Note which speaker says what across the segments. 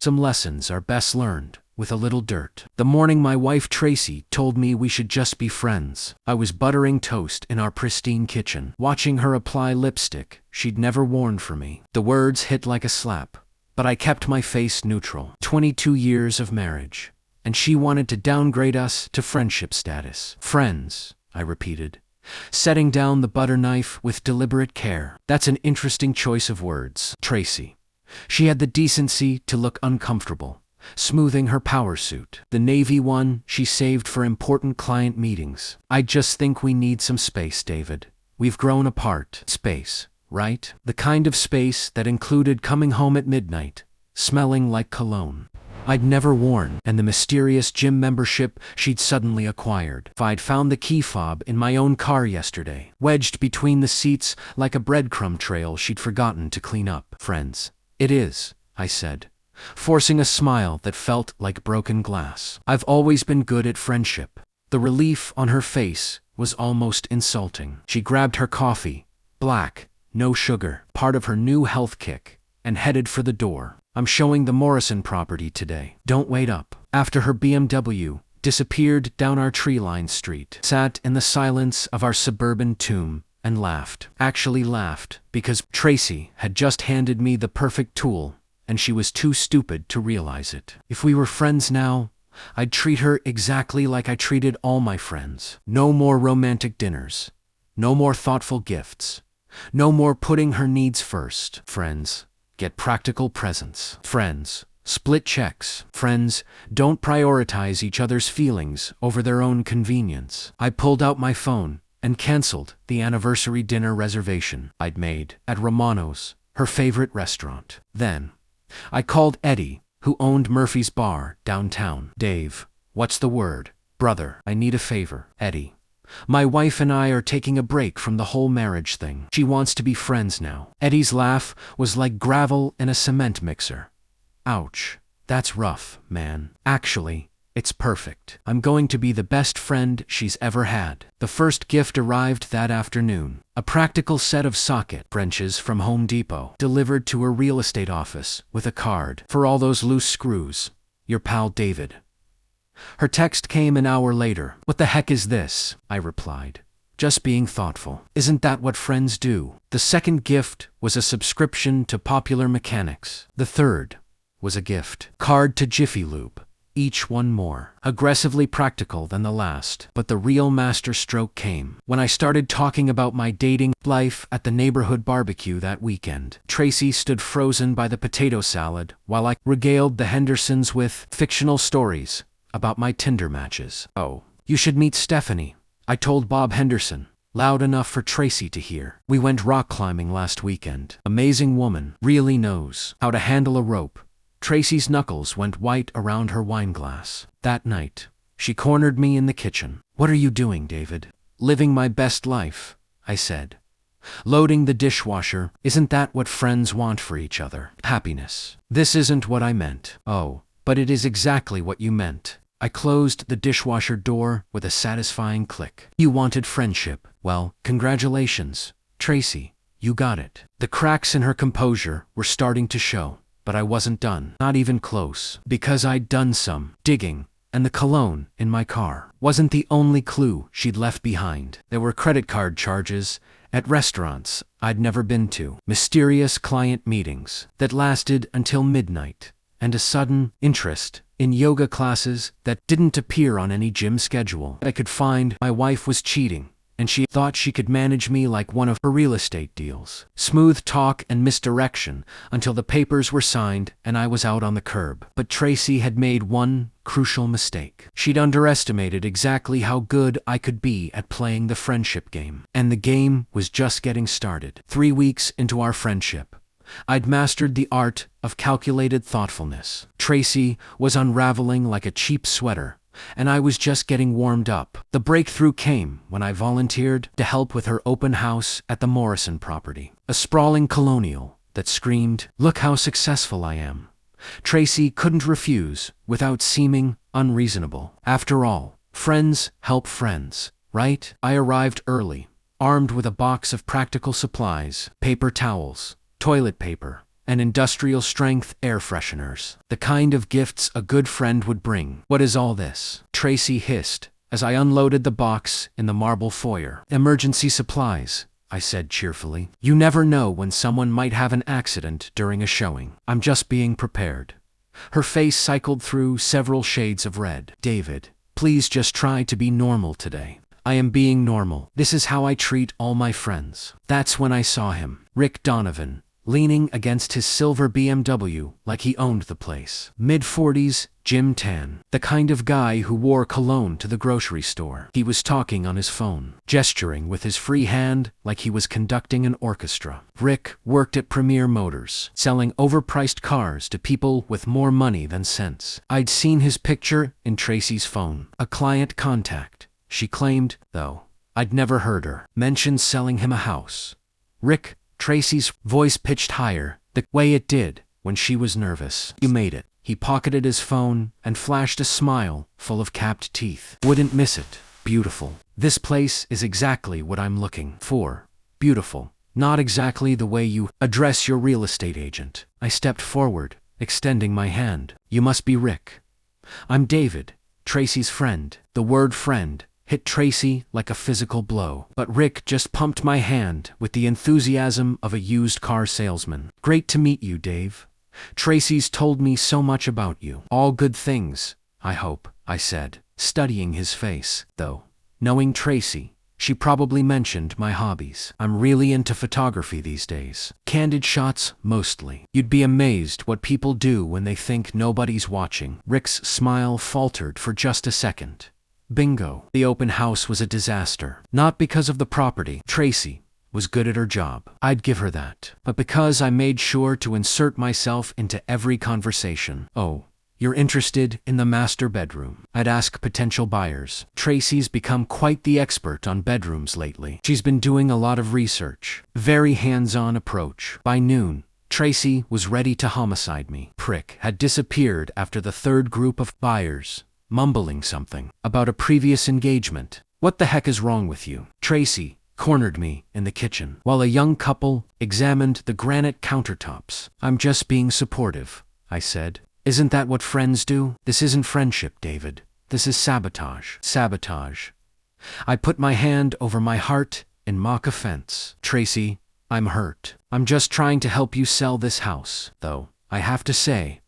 Speaker 1: Some lessons are best learned with a little dirt. The morning my wife Tracy told me we should just be friends, I was buttering toast in our pristine kitchen, watching her apply lipstick she'd never worn for me. The words hit like a slap, but I kept my face neutral. 22 years of marriage, and she wanted to downgrade us to friendship status. Friends, I repeated, setting down the butter knife with deliberate care. That's an interesting choice of words, Tracy. She had the decency to look uncomfortable, smoothing her power suit, the navy one she saved for important client meetings. I just think we need some space, David. We've grown apart. Space, right? The kind of space that included coming home at midnight, smelling like cologne I'd never worn, and the mysterious gym membership she'd suddenly acquired. If I'd found the key fob in my own car yesterday, wedged between the seats like a breadcrumb trail she'd forgotten to clean up. Friends. It is, I said, forcing a smile that felt like broken glass. I've always been good at friendship. The relief on her face was almost insulting. She grabbed her coffee, black, no sugar, part of her new health kick, and headed for the door. I'm showing the Morrison property today. Don't wait up. After her BMW disappeared down our tree-lined street, sat in the silence of our suburban tomb and laughed. Actually laughed because Tracy had just handed me the perfect tool, and she was too stupid to realize it. If we were friends now, I'd treat her exactly like I treated all my friends. No more romantic dinners. No more thoughtful gifts. No more putting her needs first. Friends, get practical presents. Friends, split checks. Friends, don't prioritize each other's feelings over their own convenience. I pulled out my phone and canceled the anniversary dinner reservation I'd made at Romano's, her favorite restaurant. Then, I called Eddie, who owned Murphy's Bar downtown. Dave, what's the word? Brother, I need a favor. Eddie, my wife and I are taking a break from the whole marriage thing. She wants to be friends now. Eddie's laugh was like gravel in a cement mixer. Ouch. That's rough, man. Actually, it's perfect. I'm going to be the best friend she's ever had. The first gift arrived that afternoon. A practical set of socket wrenches from Home Depot, delivered to her real estate office with a card. For all those loose screws, your pal David. Her text came an hour later. What the heck is this? I replied. Just being thoughtful. Isn't that what friends do? The second gift was a subscription to Popular Mechanics. The third was a gift card to Jiffy Lube. Each one more aggressively practical than the last. But the real masterstroke came when I started talking about my dating life at the neighborhood barbecue that weekend. Tracy stood frozen by the potato salad while I regaled the Hendersons with fictional stories about my Tinder matches. Oh, you should meet Stephanie, I told Bob Henderson, loud enough for Tracy to hear. We went rock climbing last weekend. Amazing woman, really knows how to handle a rope. Tracy's knuckles went white around her wine glass. That night, she cornered me in the kitchen. What are you doing, David? Living my best life, I said. Loading the dishwasher. Isn't that what friends want for each other? Happiness. This isn't what I meant. Oh, but it is exactly what you meant. I closed the dishwasher door with a satisfying click. You wanted friendship. Well, congratulations, Tracy. You got it. The cracks in her composure were starting to show. But I wasn't done. Not even close. Because I'd done some digging, and the cologne in my car wasn't the only clue she'd left behind. There were credit card charges at restaurants I'd never been to, mysterious client meetings that lasted until midnight, and a sudden interest in yoga classes that didn't appear on any gym schedule. I could find my wife was cheating, and she thought she could manage me like one of her real estate deals. Smooth talk and misdirection until the papers were signed and I was out on the curb. But Tracy had made one crucial mistake. She'd underestimated exactly how good I could be at playing the friendship game. And the game was just getting started. 3 weeks into our friendship, I'd mastered the art of calculated thoughtfulness. Tracy was unraveling like a cheap sweater, and I was just getting warmed up. The breakthrough came when I volunteered to help with her open house at the Morrison property. A sprawling colonial that screamed, "Look how successful I am." Tracy couldn't refuse without seeming unreasonable. After all, friends help friends, right? I arrived early, armed with a box of practical supplies, paper towels, toilet paper, and industrial-strength air fresheners. The kind of gifts a good friend would bring. "What is all this?" Tracy hissed, as I unloaded the box in the marble foyer. "Emergency supplies," I said cheerfully. "You never know when someone might have an accident during a showing. I'm just being prepared." Her face cycled through several shades of red. "David, please just try to be normal today." "I am being normal. This is how I treat all my friends." That's when I saw him, Rick Donovan, leaning against his silver BMW like he owned the place. Mid-40s, gym tan. The kind of guy who wore cologne to the grocery store. He was talking on his phone, gesturing with his free hand like he was conducting an orchestra. Rick worked at Premier Motors, selling overpriced cars to people with more money than sense. I'd seen his picture in Tracy's phone. A client contact, she claimed, though. I'd never heard her mention selling him a house. "Rick," Tracy's voice pitched higher, the way it did when she was nervous. "You made it." He pocketed his phone and flashed a smile full of capped teeth. "Wouldn't miss it. Beautiful. This place is exactly what I'm looking for. Beautiful. Not exactly the way you address your real estate agent." I stepped forward, extending my hand. "You must be Rick." "I'm David, Tracy's friend." The word friend hit Tracy like a physical blow. But Rick just pumped my hand with the enthusiasm of a used car salesman. "Great to meet you, Dave. Tracy's told me so much about you." "All good things, I hope," I said, studying his face. Though, knowing Tracy, she probably mentioned my hobbies. "I'm really into photography these days. Candid shots, mostly. You'd be amazed what people do when they think nobody's watching." Rick's smile faltered for just a second. Bingo. The open house was a disaster. Not because of the property. Tracy was good at her job. I'd give her that. But because I made sure to insert myself into every conversation. "Oh, you're interested in the master bedroom?" I'd ask potential buyers. Tracy's become quite the expert on bedrooms lately. She's been doing a lot of research. Very hands-on approach. By noon, Tracy was ready to homicide me. Prick had disappeared after the third group of buyers, mumbling something about a previous engagement. "What the heck is wrong with you?" Tracy cornered me in the kitchen, while a young couple examined the granite countertops. "I'm just being supportive," I said. "Isn't that what friends do?" "This isn't friendship, David. This is sabotage." "Sabotage." I put my hand over my heart in mock offense. "Tracy, I'm hurt. I'm just trying to help you sell this house, though, I have to say."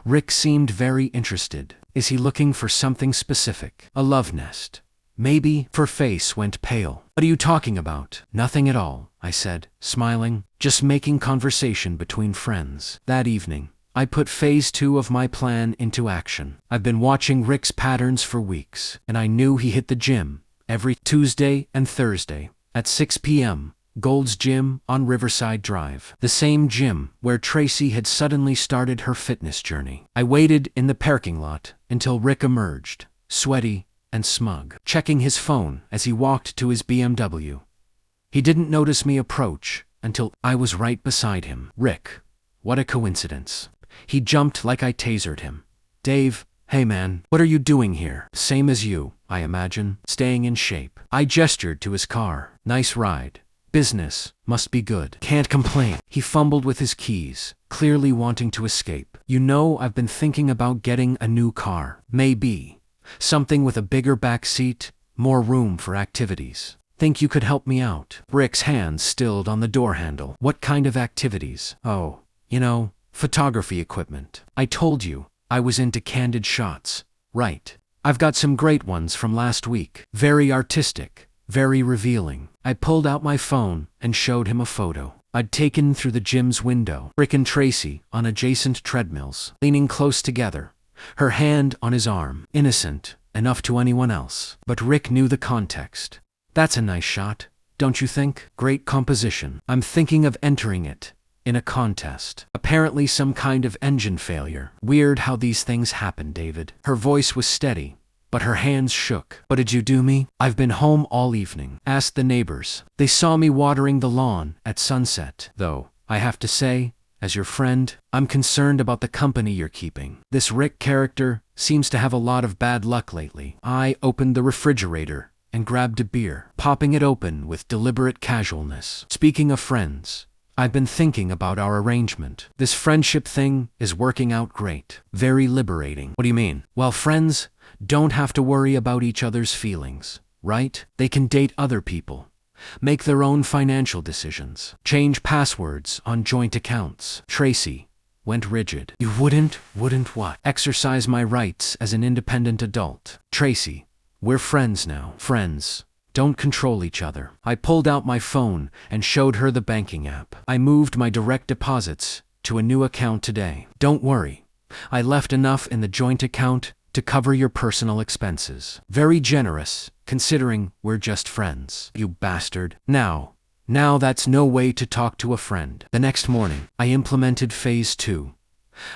Speaker 1: Rick seemed very interested. "Is he looking for something specific? A love nest? Maybe?" Her face went pale. "What are you talking about?" "Nothing at all," I said, smiling. "Just making conversation between friends." That evening, I put phase 2 of my plan into action. I've been watching Rick's patterns for weeks, and I knew he hit the gym every Tuesday and Thursday at 6 p.m., Gold's Gym on Riverside Drive, the same gym where Tracy had suddenly started her fitness journey. I waited in the parking lot until Rick emerged, sweaty and smug, checking his phone as he walked to his BMW. He didn't notice me approach until I was right beside him. "Rick, what a coincidence." He jumped like I tasered him. "Dave, hey man, what are you doing here?" "Same as you, I imagine, staying in shape." I gestured to his car. "Nice ride. Business must be good." "Can't complain." He fumbled with his keys, clearly wanting to escape. "You know, I've been thinking about getting a new car. Maybe something with a bigger back seat, more room for activities. Think you could help me out?" Rick's hands stilled on the door handle. "What kind of activities?" "Oh, photography equipment. I told you I was into candid shots, right? I've got some great ones from last week. Very artistic, very revealing." I pulled out my phone and showed him a photo I'd taken through the gym's window. Rick and Tracy on adjacent treadmills, leaning close together, her hand on his arm. Innocent enough to anyone else. But Rick knew the context. "That's a nice shot, don't you think?" "Great composition. I'm thinking of entering it in a contest." "Apparently some kind of engine failure." "Weird how these things happen, David." Her voice was steady, but her hands shook. "What did you do me?" "I've been home all evening." "Asked the neighbors. They saw me watering the lawn at sunset. Though, I have to say, as your friend, I'm concerned about the company you're keeping. This Rick character seems to have a lot of bad luck lately." I opened the refrigerator and grabbed a beer, popping it open with deliberate casualness. "Speaking of friends, I've been thinking about our arrangement. This friendship thing is working out great. Very liberating. What do you mean? Well, friends don't have to worry about each other's feelings, right? They can date other people, make their own financial decisions, change passwords on joint accounts. Tracy went rigid. You wouldn't what? Exercise my rights as an independent adult. Tracy, we're friends now. Friends don't control each other. I pulled out my phone and showed her the banking app. I moved my direct deposits to a new account today. Don't worry, I left enough in the joint account to cover your personal expenses. Very generous, considering we're just friends. You bastard. Now that's no way to talk to a friend. The next morning, I implemented phase 2.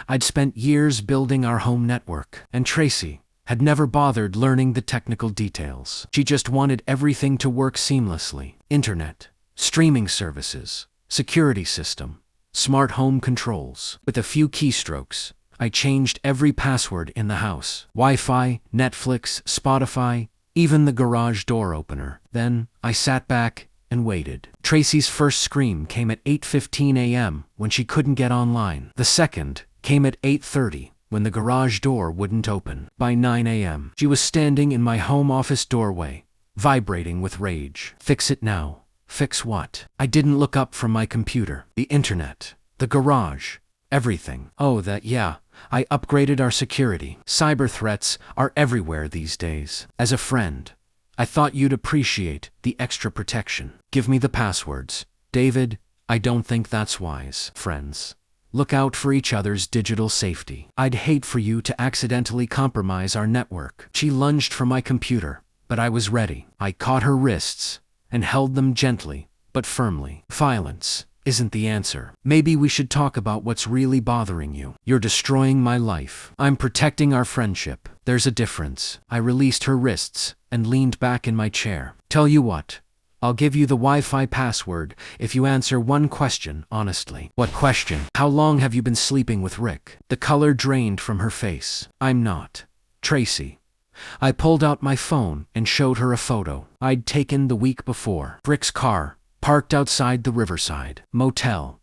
Speaker 1: I'd spent years building our home network, and Tracy had never bothered learning the technical details. She just wanted everything to work seamlessly. Internet, streaming services, security system, smart home controls. With a few keystrokes, I changed every password in the house. Wi-Fi, Netflix, Spotify, even the garage door opener. Then I sat back and waited. Tracy's first scream came at 8:15 a.m. when she couldn't get online. The second came at 8:30 when the garage door wouldn't open. By 9 a.m., she was standing in my home office doorway, vibrating with rage. Fix it now. Fix what? I didn't look up from my computer. The internet, the garage, everything. Oh, yeah. I upgraded our security. Cyber threats are everywhere these days. As a friend, I thought you'd appreciate the extra protection. Give me the passwords. David, I don't think that's wise. Friends, look out for each other's digital safety. I'd hate for you to accidentally compromise our network. She lunged for my computer, but I was ready. I caught her wrists and held them gently, but firmly. Violence isn't the answer. Maybe we should talk about what's really bothering you. You're destroying my life. I'm protecting our friendship. There's a difference. I released her wrists and leaned back in my chair. Tell you what, I'll give you the Wi-Fi password if you answer one question honestly. What question? How long have you been sleeping with Rick? The color drained from her face. I'm not Tracy. I pulled out my phone and showed her a photo I'd taken the week before. Rick's car, parked outside the Riverside Motel.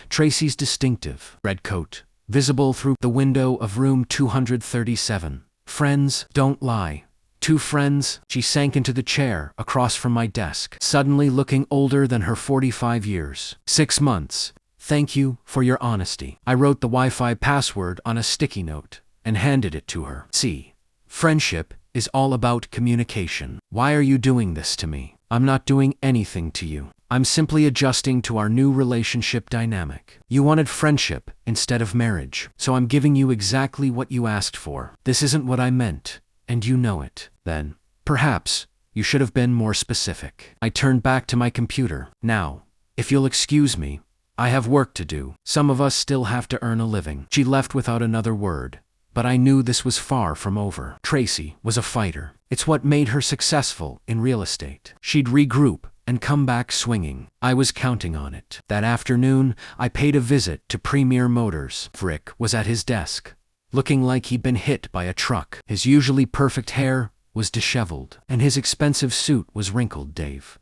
Speaker 1: Tracy's distinctive red coat, visible through the window of room 237. Friends don't lie. 2 friends. She sank into the chair across from my desk, suddenly looking older than her 45 years. 6 months. Thank you for your honesty. I wrote the Wi-Fi password on a sticky note and handed it to her. See, friendship is all about communication. Why are you doing this to me? I'm not doing anything to you. I'm simply adjusting to our new relationship dynamic. You wanted friendship instead of marriage, so I'm giving you exactly what you asked for. This isn't what I meant, and you know it. Then, perhaps, you should have been more specific. I turned back to my computer. Now, if you'll excuse me, I have work to do. Some of us still have to earn a living. She left without another word, but I knew this was far from over. Tracy was a fighter. It's what made her successful in real estate. She'd regroup and come back swinging. I was counting on it. That afternoon, I paid a visit to Premier Motors. Rick was at his desk, looking like he'd been hit by a truck. His usually perfect hair was disheveled, and his expensive suit was wrinkled. Dave.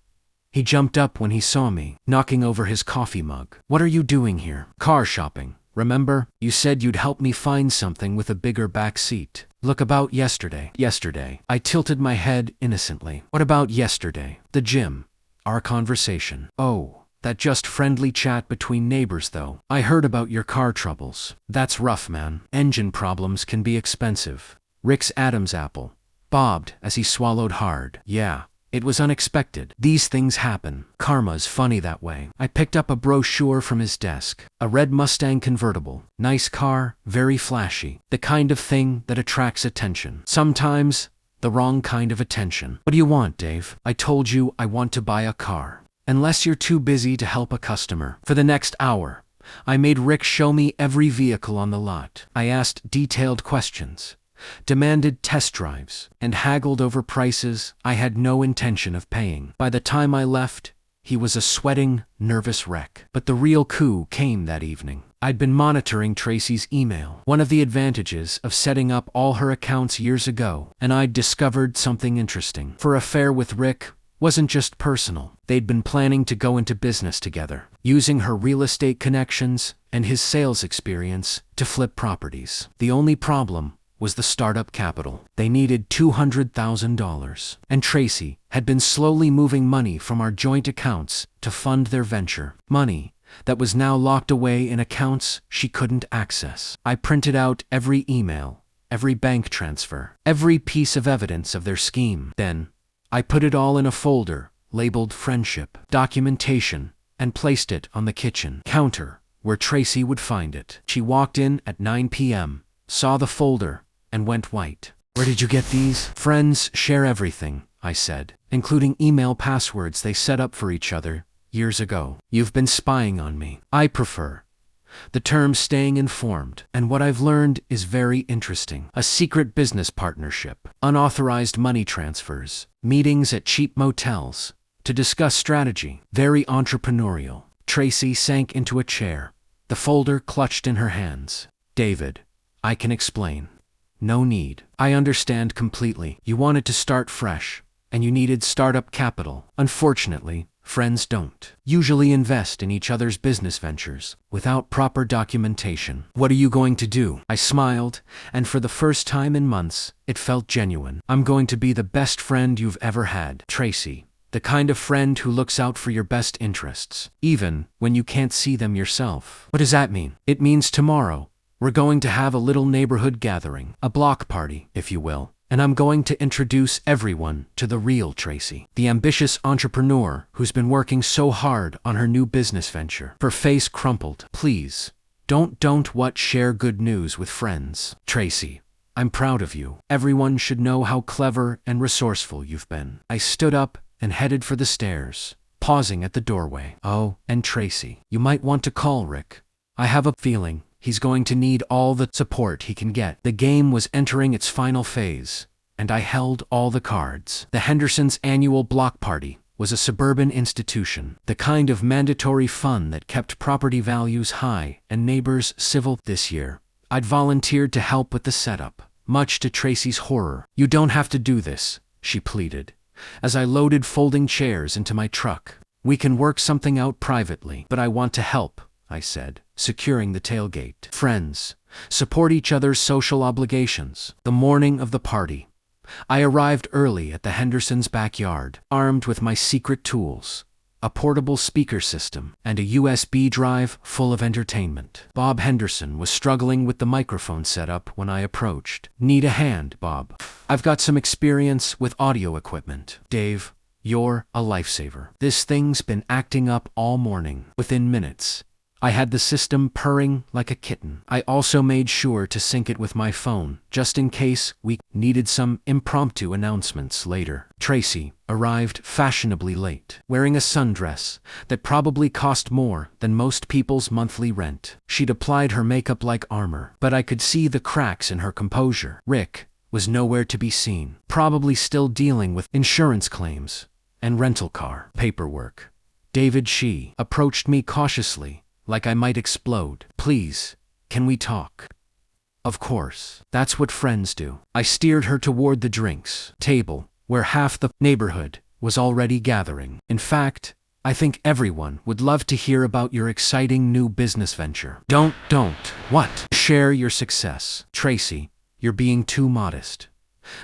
Speaker 1: He jumped up when he saw me, knocking over his coffee mug. What are you doing here? Car shopping. Remember, you said you'd help me find something with a bigger back seat. Look, about yesterday. Yesterday. I tilted my head innocently. What about yesterday? The gym. Our conversation. Oh, that just friendly chat between neighbors though. I heard about your car troubles. That's rough, man. Engine problems can be expensive. Rick's Adam's apple bobbed as he swallowed hard. Yeah, it was unexpected. These things happen. Karma's funny that way. I picked up a brochure from his desk. A red Mustang convertible. Nice car, very flashy. The kind of thing that attracts attention. Sometimes, the wrong kind of attention. What do you want, Dave? I told you I want to buy a car. Unless you're too busy to help a customer. For the next hour, I made Rick show me every vehicle on the lot. I asked detailed questions, demanded test drives, and haggled over prices I had no intention of paying. By the time I left, he was a sweating, nervous wreck. But the real coup came that evening. I'd been monitoring Tracy's email, one of the advantages of setting up all her accounts years ago, and I'd discovered something interesting. Her affair with Rick wasn't just personal. They'd been planning to go into business together, using her real estate connections and his sales experience to flip properties. The only problem was the startup capital. They needed $200,000, and Tracy had been slowly moving money from our joint accounts to fund their venture. Money that was now locked away in accounts she couldn't access. I printed out every email, every bank transfer, every piece of evidence of their scheme. Then, I put it all in a folder labeled Friendship Documentation and placed it on the kitchen counter where Tracy would find it. She walked in at 9 p.m., saw the folder, and went white. "Where did you get these?" "Friends share everything," I said, "including email passwords they set up for each other years ago." "You've been spying on me." "I prefer the term staying informed, and what I've learned is very interesting. A secret business partnership, unauthorized money transfers, meetings at cheap motels to discuss strategy. Very entrepreneurial." Tracy sank into a chair, the folder clutched in her hands. "David, I can explain." "No need. I understand completely. You wanted to start fresh, and you needed startup capital. Unfortunately, friends don't usually invest in each other's business ventures without proper documentation. What are you going to do?" I smiled, and for the first time in months, it felt genuine. "I'm going to be the best friend you've ever had, Tracy. The kind of friend who looks out for your best interests, even when you can't see them yourself." "What does that mean?" "It means tomorrow we're going to have a little neighborhood gathering, a block party, if you will. And I'm going to introduce everyone to the real Tracy, the ambitious entrepreneur who's been working so hard on her new business venture." Her face crumpled. "Please, don't share good news with friends. Tracy, I'm proud of you. Everyone should know how clever and resourceful you've been." I stood up and headed for the stairs, pausing at the doorway. "Oh, and Tracy, you might want to call Rick. I have a feeling he's going to need all the support he can get." The game was entering its final phase, and I held all the cards. The Hendersons' annual block party was a suburban institution, the kind of mandatory fun that kept property values high and neighbors civil. This year, I'd volunteered to help with the setup, much to Tracy's horror. "You don't have to do this," she pleaded, as I loaded folding chairs into my truck. "We can work something out privately." "But I want to help," I said, securing the tailgate. "Friends support each other's social obligations." The morning of the party, I arrived early at the Hendersons' backyard, armed with my secret tools, a portable speaker system, and a USB drive full of entertainment. Bob Henderson was struggling with the microphone setup when I approached. "Need a hand, Bob? I've got some experience with audio equipment." "Dave, you're a lifesaver. This thing's been acting up all morning." Within minutes, I had the system purring like a kitten. I also made sure to sync it with my phone, just in case we needed some impromptu announcements later. Tracy arrived fashionably late, wearing a sundress that probably cost more than most people's monthly rent. She'd applied her makeup like armor, but I could see the cracks in her composure. Rick was nowhere to be seen, probably still dealing with insurance claims and rental car paperwork. David, she approached me cautiously, like I might explode. "Please, can we talk?" "Of course. That's what friends do." I steered her toward the drinks table, where half the neighborhood was already gathering. "In fact, I think everyone would love to hear about your exciting new business venture." Don't. What?" "Share your success." "Tracy, you're being too modest."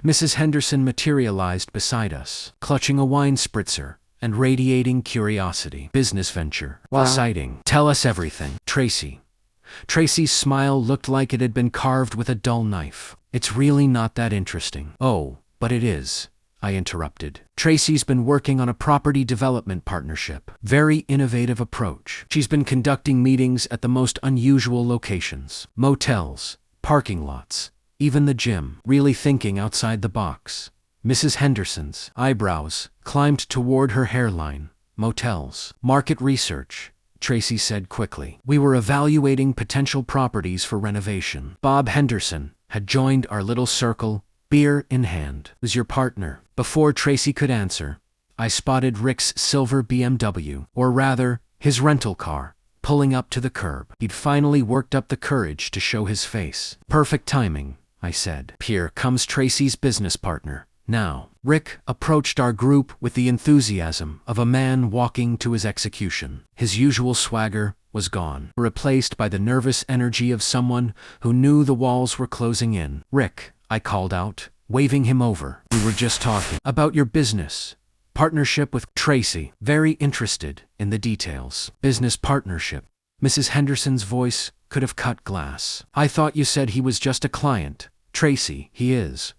Speaker 1: Mrs. Henderson materialized beside us, clutching a wine spritzer and radiating curiosity. "Business venture. Wow. Exciting. Tell us everything." Tracy's smile looked like it had been carved with a dull knife. "It's really not that interesting." "Oh, but it is," I interrupted. "Tracy's been working on a property development partnership. Very innovative approach. She's been conducting meetings at the most unusual locations. Motels, parking lots, even the gym. Really thinking outside the box." Mrs. Henderson's eyebrows climbed toward her hairline. "Motels. Market research," Tracy said quickly. "We were evaluating potential properties for renovation." Bob Henderson had joined our little circle, beer in hand. "Was your partner?" Before Tracy could answer, I spotted Rick's silver BMW, or rather, his rental car, pulling up to the curb. He'd finally worked up the courage to show his face. "Perfect timing," I said. "Here comes Tracy's business partner, now. Rick approached our group with the enthusiasm of a man walking to his execution. His usual swagger was gone, replaced by the nervous energy of someone who knew the walls were closing in. "Rick," I called out, waving him over. "We were just talking about your business partnership with Tracy." Very interested in the details. "Business partnership?" Mrs. Henderson's voice could have cut glass. "I thought you said he was just a client." "Tracy, he is.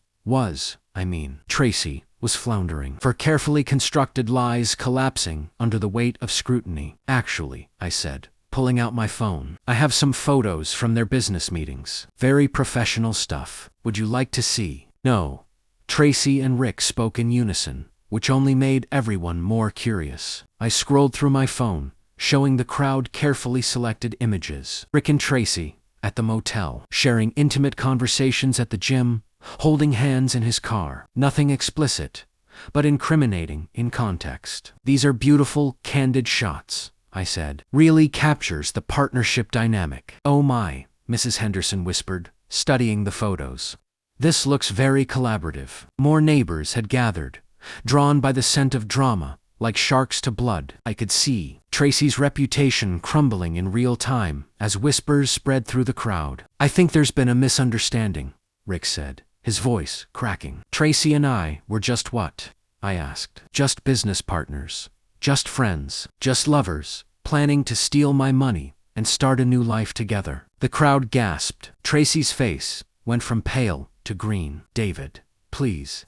Speaker 1: Tracy was floundering, her carefully constructed lies collapsing under the weight of scrutiny. "Actually," I said, pulling out my phone, "I have some photos from their business meetings. Very professional stuff. Would you like to see?" "No." Tracy and Rick spoke in unison, which only made everyone more curious. I scrolled through my phone, showing the crowd carefully selected images. Rick and Tracy, at the motel, sharing intimate conversations at the gym, holding hands in his car. Nothing explicit, but incriminating in context. "These are beautiful, candid shots," I said. "Really captures the partnership dynamic." "Oh my," Mrs. Henderson whispered, studying the photos. "This looks very collaborative." More neighbors had gathered, drawn by the scent of drama, like sharks to blood. I could see Tracy's reputation crumbling in real time as whispers spread through the crowd. "I think there's been a misunderstanding," Rick said, his voice cracking. "Tracy and I were just what?" I asked. "Just business partners. Just friends. Just lovers, planning to steal my money and start a new life together." The crowd gasped. Tracy's face went from pale to green. "David, please."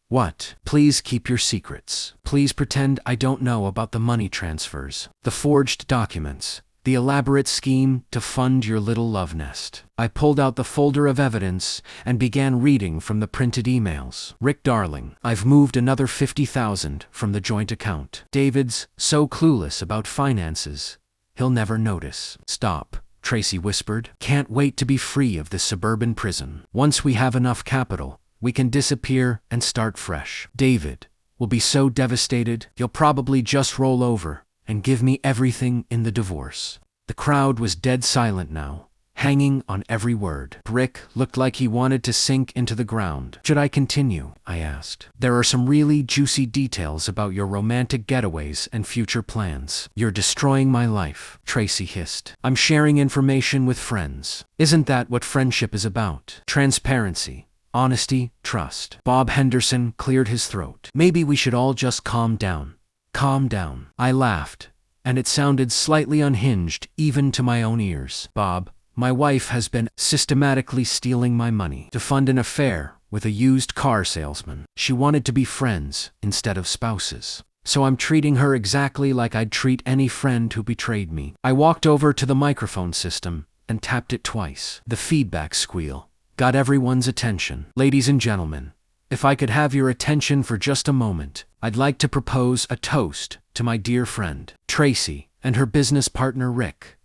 Speaker 1: "What?" "Please keep your secrets. Please pretend I don't know about the money transfers, the forged documents, the elaborate scheme to fund your little love nest." I pulled out the folder of evidence and began reading from the printed emails. "Rick darling, I've moved another $50,000 from the joint account. David's so clueless about finances, he'll never notice." "Stop," Tracy whispered. "Can't wait to be free of this suburban prison. Once we have enough capital, we can disappear and start fresh. David will be so devastated, he'll probably just roll over and give me everything in the divorce." The crowd was dead silent now, hanging on every word. Rick looked like he wanted to sink into the ground. "Should I continue?" I asked. "There are some really juicy details about your romantic getaways and future plans." "You're destroying my life," Tracy hissed. "I'm sharing information with friends. Isn't that what friendship is about? Transparency, honesty, trust." Bob Henderson cleared his throat. "Maybe we should all just calm down." "Calm down." I laughed, and it sounded slightly unhinged even to my own ears. "Bob, my wife has been systematically stealing my money to fund an affair with a used car salesman. She wanted to be friends instead of spouses. So I'm treating her exactly like I'd treat any friend who betrayed me." I walked over to the microphone system and tapped it twice. The feedback squeal got everyone's attention. "Ladies and gentlemen, if I could have your attention for just a moment, I'd like to propose a toast to my dear friend, Tracy, and her business partner, Rick."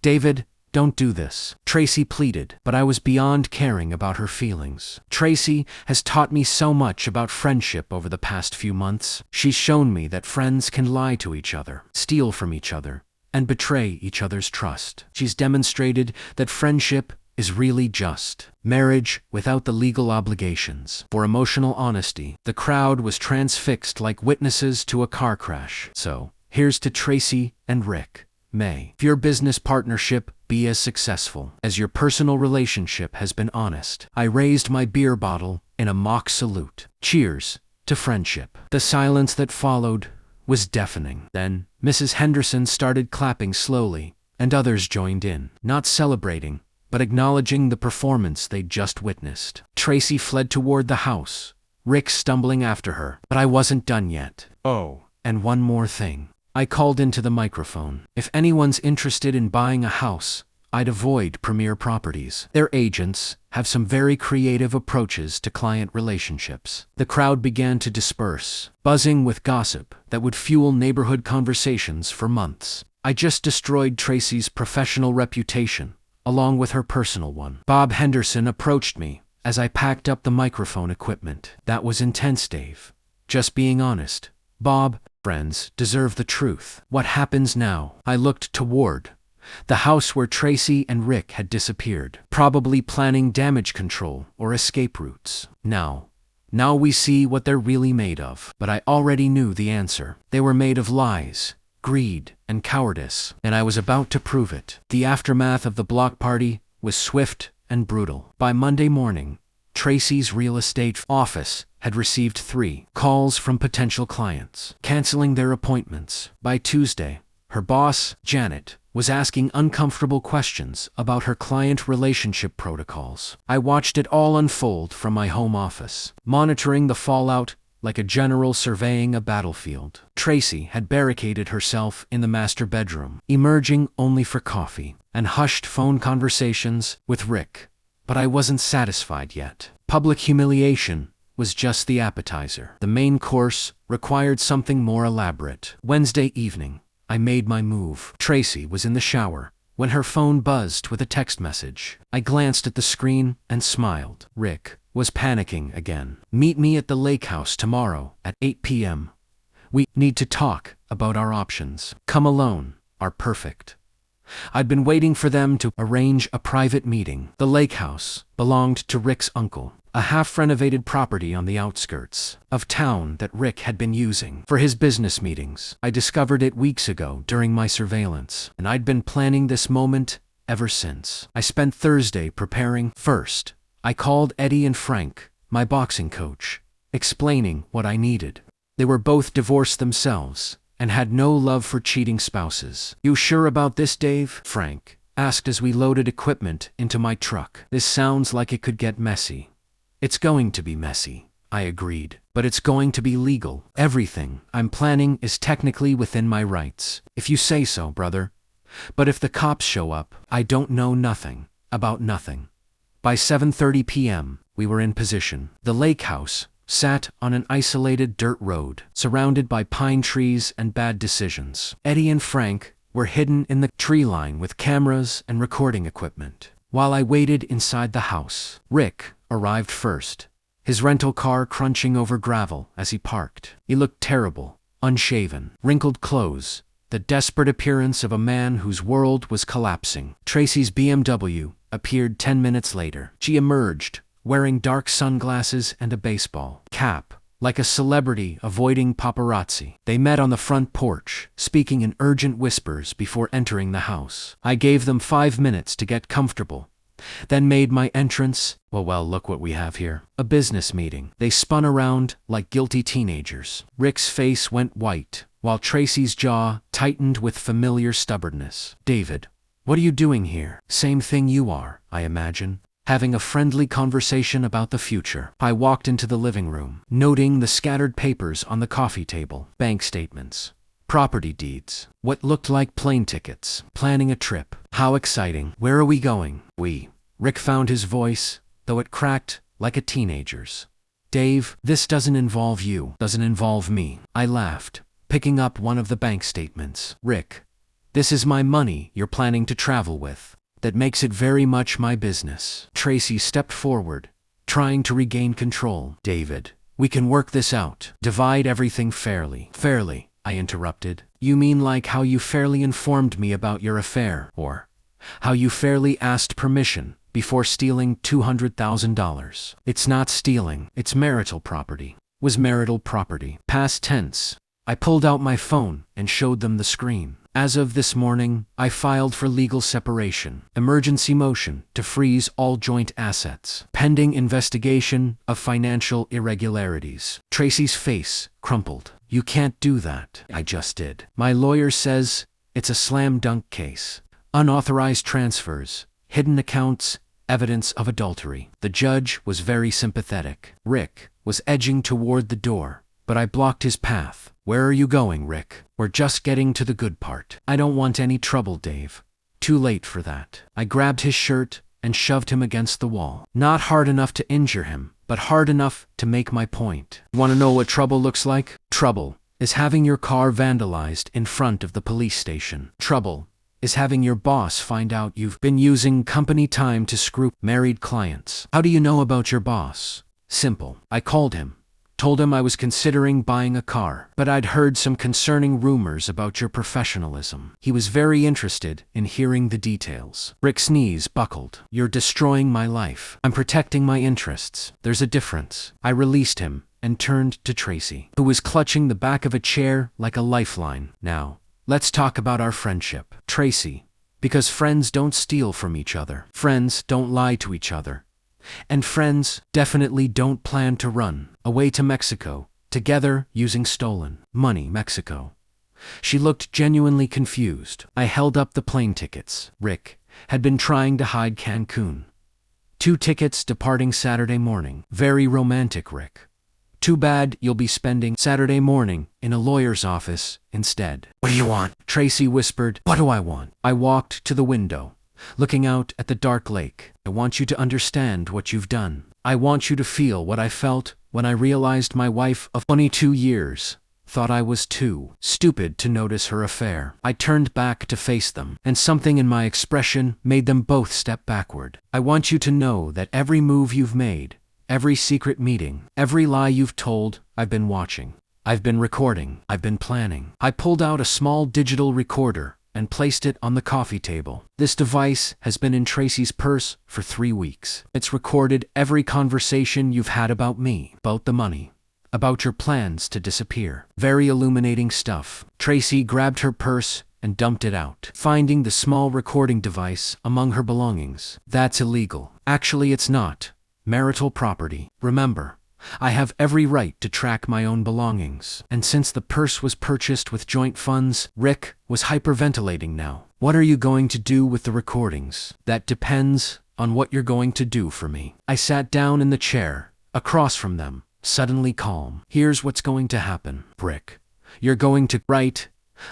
Speaker 1: "David, don't do this," Tracy pleaded, but I was beyond caring about her feelings. "Tracy has taught me so much about friendship over the past few months. She's shown me that friends can lie to each other, steal from each other, and betray each other's trust. She's demonstrated that friendship is really just marriage without the legal obligations." For emotional honesty, the crowd was transfixed like witnesses to a car crash. "So, here's to Tracy and Rick. May your business partnership be as successful as your personal relationship has been honest." I raised my beer bottle in a mock salute. "Cheers to friendship." The silence that followed was deafening. Then, Mrs. Henderson started clapping slowly, and others joined in, not celebrating, but acknowledging the performance they'd just witnessed. Tracy fled toward the house, Rick stumbling after her. But I wasn't done yet. "Oh, and one more thing." I called into the microphone. "If anyone's interested in buying a house, I'd avoid Premier Properties. Their agents have some very creative approaches to client relationships." The crowd began to disperse, buzzing with gossip that would fuel neighborhood conversations for months. I just destroyed Tracy's professional reputation, along with her personal one. Bob Henderson approached me as I packed up the microphone equipment. "That was intense, Dave. Just being honest. Bob, friends deserve the truth. What happens now?" I looked toward the house where Tracy and Rick had disappeared, probably planning damage control or escape routes. "Now, Now we see what they're really made of. But I already knew the answer. They were made of lies, greed, and cowardice, and I was about to prove it. The aftermath of the block party was swift and brutal. By Monday morning, Tracy's real estate office had received 3 calls from potential clients, canceling their appointments. By Tuesday, her boss, Janet, was asking uncomfortable questions about her client relationship protocols. I watched it all unfold from my home office, monitoring the fallout like a general surveying a battlefield. Tracy had barricaded herself in the master bedroom, emerging only for coffee and hushed phone conversations with Rick. But I wasn't satisfied yet. Public humiliation was just the appetizer. The main course required something more elaborate. Wednesday evening, I made my move. Tracy was in the shower when her phone buzzed with a text message. I glanced at the screen and smiled. Rick was panicking again. "Meet me at the lake house tomorrow at 8 p.m. We need to talk about our options. Come alone are perfect." I'd been waiting for them to arrange a private meeting. The lake house belonged to Rick's uncle, a half-renovated property on the outskirts of town that Rick had been using for his business meetings. I discovered it weeks ago during my surveillance, and I'd been planning this moment ever since. I spent Thursday preparing. First, I called Eddie and Frank, my boxing coach, explaining what I needed. They were both divorced themselves and had no love for cheating spouses. "You sure about this, Dave?" Frank asked as we loaded equipment into my truck. "This sounds like it could get messy." "It's going to be messy," I agreed, "but it's going to be legal. Everything I'm planning is technically within my rights. If you say so, brother. But if the cops show up, I don't know nothing about nothing." By 7:30 p.m., we were in position. The lake house sat on an isolated dirt road, surrounded by pine trees and bad decisions. Eddie and Frank were hidden in the tree line with cameras and recording equipment. While I waited inside the house, Rick arrived first, his rental car crunching over gravel as he parked. He looked terrible, unshaven, wrinkled clothes, the desperate appearance of a man whose world was collapsing. Tracy's BMW appeared 10 minutes later. She emerged, wearing dark sunglasses and a baseball cap, like a celebrity avoiding paparazzi. They met on the front porch, speaking in urgent whispers before entering the house. I gave them 5 minutes to get comfortable, then made my entrance. Well, look what we have here. A business meeting. They spun around like guilty teenagers. Rick's face went white, while Tracy's jaw tightened with familiar stubbornness. "David, what are you doing here?" "Same thing you are, I imagine. Having a friendly conversation about the future." I walked into the living room, noting the scattered papers on the coffee table. Bank statements, property deeds, what looked like plane tickets, planning a trip. "How exciting. Where are we going?" Rick found his voice, though it cracked like a teenager's. "Dave, this doesn't involve you. Doesn't involve me." I laughed, picking up one of the bank statements. "Rick, this is my money you're planning to travel with. That makes it very much my business." Tracy stepped forward, trying to regain control. "David, we can work this out. Divide everything fairly." "Fairly?" I interrupted. "You mean like how you fairly informed me about your affair, or how you fairly asked permission before stealing $200,000. It's not stealing, it's marital property." "Was marital property." "Past tense." I pulled out my phone and showed them the screen. "As of this morning, I filed for legal separation. Emergency motion to freeze all joint assets. Pending investigation of financial irregularities." Tracy's face crumpled. "You can't do that." "I just did. My lawyer says it's a slam dunk case. Unauthorized transfers, hidden accounts, evidence of adultery." The judge was very sympathetic. Rick was edging toward the door, but I blocked his path. "Where are you going, Rick? We're just getting to the good part." "I don't want any trouble, Dave. Too late for that." I grabbed his shirt and shoved him against the wall. Not hard enough to injure him, but hard enough to make my point. "Want to know what trouble looks like? Trouble is having your car vandalized in front of the police station. Trouble is having your boss find out you've been using company time to screw married clients." "How do you know about your boss?" "Simple. I called him, Told him I was considering buying a car, but I'd heard some concerning rumors about your professionalism. He was very interested in hearing the details. Rick's knees buckled. You're destroying my life. I'm protecting my interests. There's a difference. I released him and turned to Tracy, who was clutching the back of a chair like a lifeline. Now, let's talk about our friendship. Tracy, because friends don't steal from each other. Friends don't lie to each other. And friends definitely don't plan to run away to Mexico together using stolen money. Mexico. She looked genuinely confused. I held up the plane tickets. Rick had been trying to hide Cancun. 2 tickets departing Saturday morning. Very romantic, Rick. Too bad you'll be spending Saturday morning in a lawyer's office instead. What do you want? Tracy whispered. What do I want? I walked to the window, looking out at the dark lake. I want you to understand what you've done. I want you to feel what I felt when I realized my wife of 22 years thought I was too stupid to notice her affair. I turned back to face them, and something in my expression made them both step backward. I want you to know that every move you've made, every secret meeting, every lie you've told, I've been watching. I've been recording. I've been planning. I pulled out a small digital recorder and placed it on the coffee table. This device has been in Tracy's purse for 3 weeks. It's recorded every conversation you've had about me, about the money, about your plans to disappear. Very illuminating stuff. Tracy grabbed her purse and dumped it out, finding the small recording device among her belongings. That's illegal. Actually, it's not. Marital property. Remember, I have every right to track my own belongings. And since the purse was purchased with joint funds, Rick was hyperventilating now. What are you going to do with the recordings? That depends on what you're going to do for me. I sat down in the chair, across from them, suddenly calm. Here's what's going to happen, Rick. You're going to write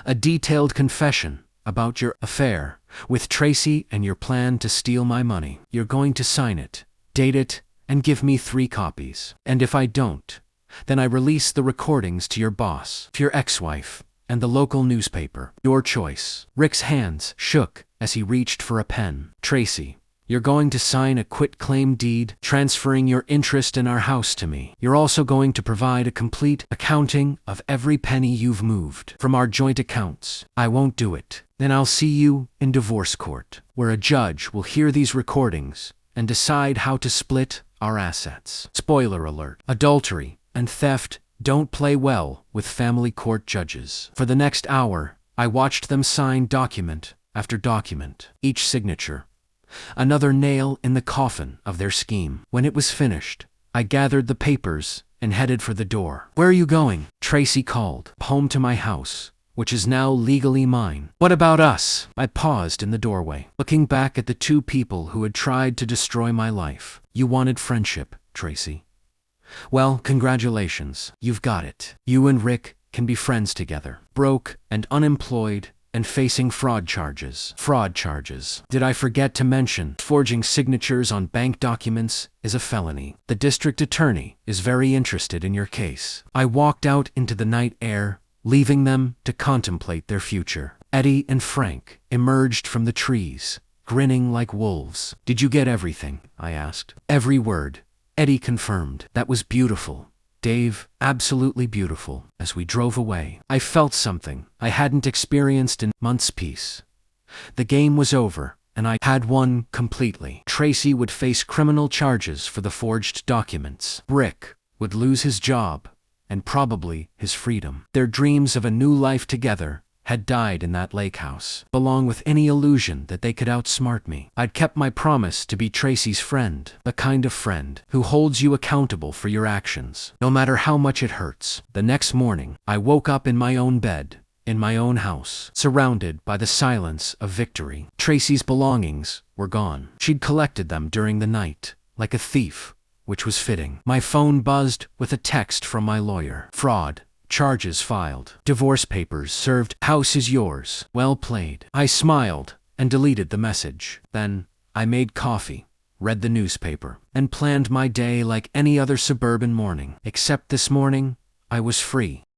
Speaker 1: a detailed confession about your affair with Tracy and your plan to steal my money. You're going to sign it, date it, and give me 3 copies. And if I don't, then I release the recordings to your boss, to your ex-wife, and the local newspaper. Your choice. Rick's hands shook as he reached for a pen. Tracy, you're going to sign a quitclaim deed transferring your interest in our house to me. You're also going to provide a complete accounting of every penny you've moved from our joint accounts. I won't do it. Then I'll see you in divorce court, where a judge will hear these recordings and decide how to split our assets. Spoiler alert. Adultery and theft don't play well with family court judges. For the next hour, I watched them sign document after document, each signature another nail in the coffin of their scheme. When it was finished, I gathered the papers and headed for the door. Where are you going? Tracy called. Home to my house, which is now legally mine. What about us? I paused in the doorway, looking back at the 2 people who had tried to destroy my life. You wanted friendship, Tracy. Well, congratulations. You've got it. You and Rick can be friends together. Broke and unemployed and facing fraud charges. Fraud charges. Did I forget to mention, forging signatures on bank documents is a felony. The district attorney is very interested in your case. I walked out into the night air, leaving them to contemplate their future. Eddie and Frank emerged from the trees, grinning like wolves. Did you get everything? I asked. Every word. Eddie confirmed. That was beautiful, Dave, absolutely beautiful. As we drove away, I felt something I hadn't experienced in months. Peace. The game was over, and I had won completely. Tracy would face criminal charges for the forged documents. Rick would lose his job, and probably his freedom. Their dreams of a new life together had died in that lake house, along with any illusion that they could outsmart me. I'd kept my promise to be Tracy's friend, the kind of friend who holds you accountable for your actions, no matter how much it hurts. The next morning, I woke up in my own bed, in my own house, surrounded by the silence of victory. Tracy's belongings were gone. She'd collected them during the night, like a thief, which was fitting. My phone buzzed with a text from my lawyer. Fraud. Charges filed. Divorce papers served. House is yours. Well played. I smiled and deleted the message. Then, I made coffee, read the newspaper, and planned my day like any other suburban morning. Except this morning, I was free.